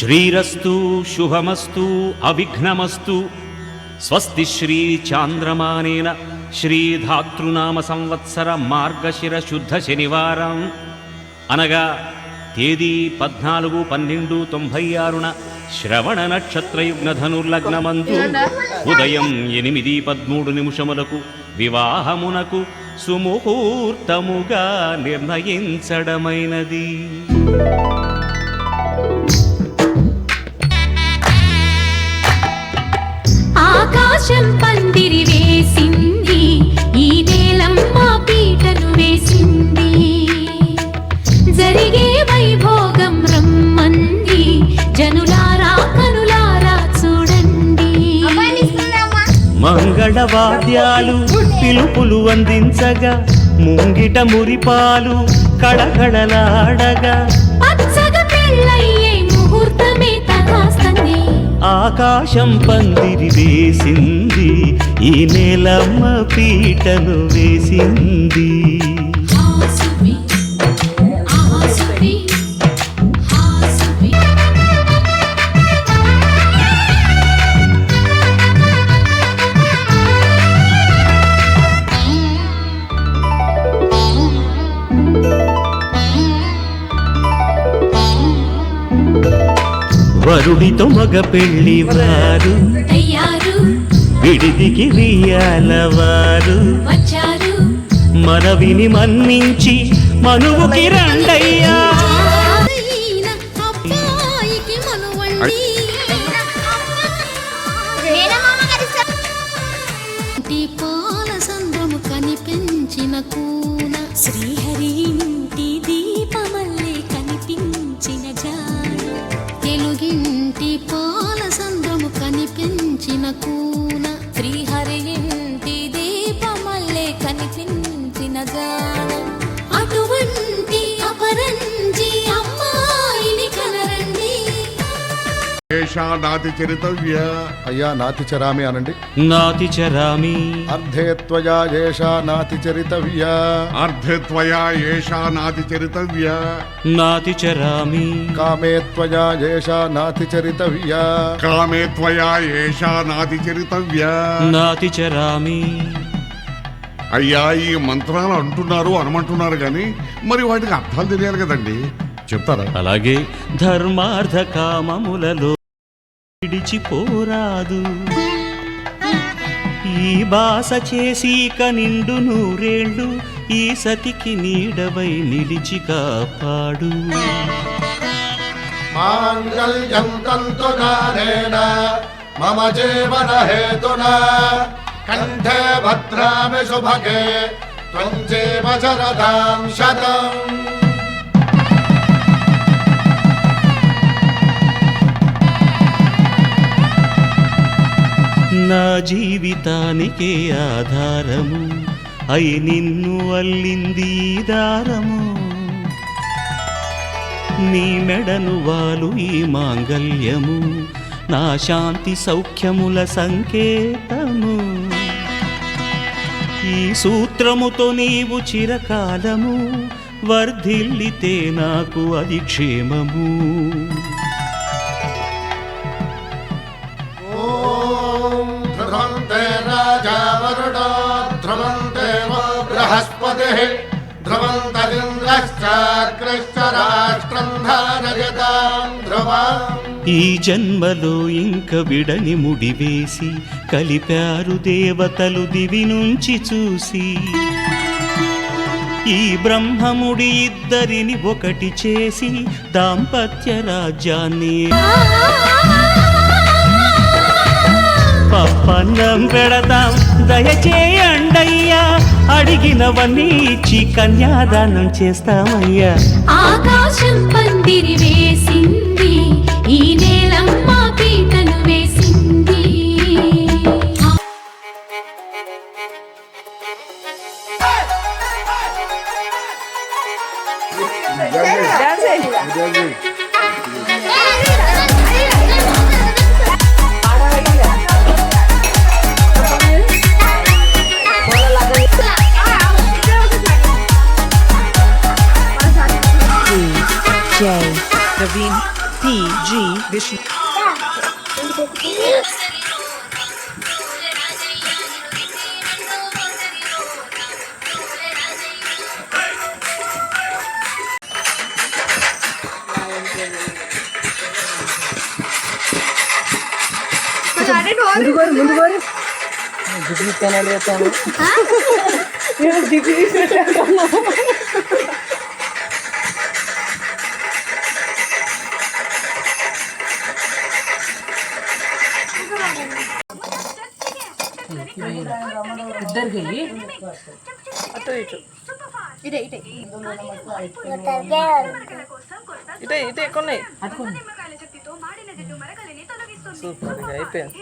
శ్రీరస్తు శుభమస్తు అవిఘ్నమస్తు. స్వస్తి శ్రీ చాంద్రమానేన శ్రీధాతృనామ సంవత్సర మార్గశిర శుద్ధ శనివారం అనగా తేదీ 14/12/96 శ్రవణ నక్షత్రయుగ్న ధనుర్లగ్నమందు ఉదయం 8:13 వివాహమునకు సుముహూర్తముగా నిర్ణయించడమైనది. ఆకాశం పందిరి వేసింది, ఈ నేలమ్మ పీటను వేసింది, జరిగే వైభోగం రమ్మంది, జనులారా కనులారా చూడండి. మంగళవాద్యాలు పిలుపులు అందించగా, ముంగిట మురిపాలు కళకళలాడగా, పచ్చగా పెళ్ళయ్యే ముహూర్తమే తగాస్తుంది. ఆకాశం పందిరి వేసింది, ఈ నేలమ్మ పీటను వేసింది. వరుడితో మగ పెళ్లి వారు విడిదికి వియ్యాలవారు వచ్చారు, మనవిని మన్నించి మనువుకి రండయ్యా. పాల సంద్రము కనిపించిన కూన, శ్రీహరి ఇంటి దీపమల్లే కనిపించిన జాన, తెలుగింటి పాల సంద్రము కనిపించిన కూన, శ్రీహరి ఇంటి దీపమల్లే కనిపించిన జాన, అటువంటి అపరంజి అమ్మాయిని కనరండి. నాతి చరితవ్య. అయ్యా నాతి చరామి అనండి. నాతి చరామి. అర్ధే త్వయా ఏషా నాతి చరితవ్య. అర్ధే త్వయా ఏషా నాతి చరితవ్య. నాతి చరామి. కామే త్వయా ఏషా నాతి చరితవ్య. కామే త్వయా ఏషా నాతి చరితవ్య. నాతి చరామి. అయ్యా ఈ మంత్రాలు అంటున్నారు అనమంటున్నారు కానీ మరి వాటికి అర్థాలు తెలియాలి కదండి, చెప్తారా? అలాగే ధర్మార్థ కామములలో విడిచిపోరాదు, ఈ బాస చేసి కనిండు నూరేళ్ళు, ఈ సతికి నీడవై నిలిచి కాపాడు. మాంగళ్యం తంతునానేన మమ జీవన హేతునా కంఠే భద్రామి శుభగే త్వం జీవ శరదాం శతం. నా జీవితానికే ఆధారము అయి నిన్ను అల్లింది దారము, నీ మెడను వాలు ఈ మాంగల్యము, నా శాంతి సౌఖ్యముల సంకేతము. ఈ సూత్రముతో నీవు చిరకాలము వర్ధిల్లితే నాకు అది క్షేమము. ధ్రువంతే రాజా వరుడో ధ్రువంతే బృహస్పతిః ధ్రువంతరింద్రశ్చాగ్రశ్చ రాష్ట్రం ధారయతాం ధ్రువం. ఈ జన్మలో ఇంక విడని ముడివేసి కలిపారు దేవతలు దివి నుంచి చూసి, ఈ బ్రహ్మముడి ఇద్దరిని ఒకటి చేసి దాంపత్య రాజ్యాన్ని పప్పన్నం పెడతాం దయచేయండయ్యా, అడిగినవన్నీ ఇచ్చి కన్యాదానం చేస్తామయ్యా. ఆకాశం పందిరి వేసింది, ఈ నేలమ్మ పీటను వేసింది. J. Praveen P. G. Vishnu. ఇటే కొన్ని సూపర్ అయిపోయింది.